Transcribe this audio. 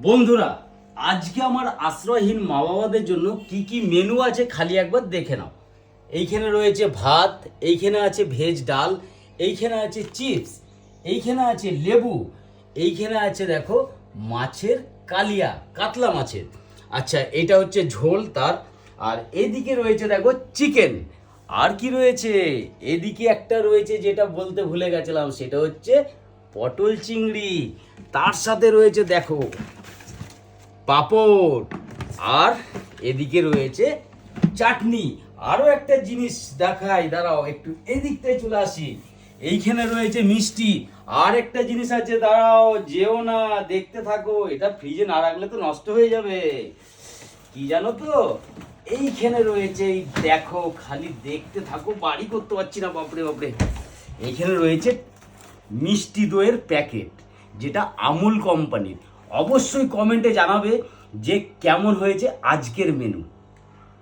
বন্ধুরা, আজকে আমার আশ্রয়হীন মা বাবাদের জন্য কি কি মেনু আছে খালি একবার দেখে নাও। এইখানে রয়েছে ভাত, এইখানে আছে ভেজ ডাল, এইখানে আছে চিপস, এইখানে আছে লেবু, এইখানে আছে দেখো মাছের কালিয়া, কাতলা মাছের। আচ্ছা, এটা হচ্ছে ঝোল তার। আর এদিকে রয়েছে দেখো চিকেন। আর কি রয়েছে, এদিকে একটা রয়েছে যেটা বলতে ভুলে গেছিলাম, সেটা হচ্ছে পটল চিংড়ি। তার সাথে রয়েছে দেখো পাঁপড়। আর এদিকে রয়েছে চাটনি। আরও একটা জিনিস দেখাই, দাঁড়াও একটু এদিকটায় চলে আসি। এইখানে রয়েছে মিষ্টি। আর একটা জিনিস আছে, দাঁড়াও যেও না, দেখতে থাকো, এটা ফ্রিজে না রাখলে তো নষ্ট হয়ে যাবে। কি জানো তো, এইখানে রয়েছে, এই দেখো, খালি দেখতে থাকো, বাড়ি করতে পারছি না, বাপরে বাপরে। এইখানে রয়েছে মিষ্টি দইয়ের প্যাকেট, যেটা আমুল কোম্পানির। অবশ্যই কমেন্টে জানাবে যে কেমন হয়েছে আজকের মেনু।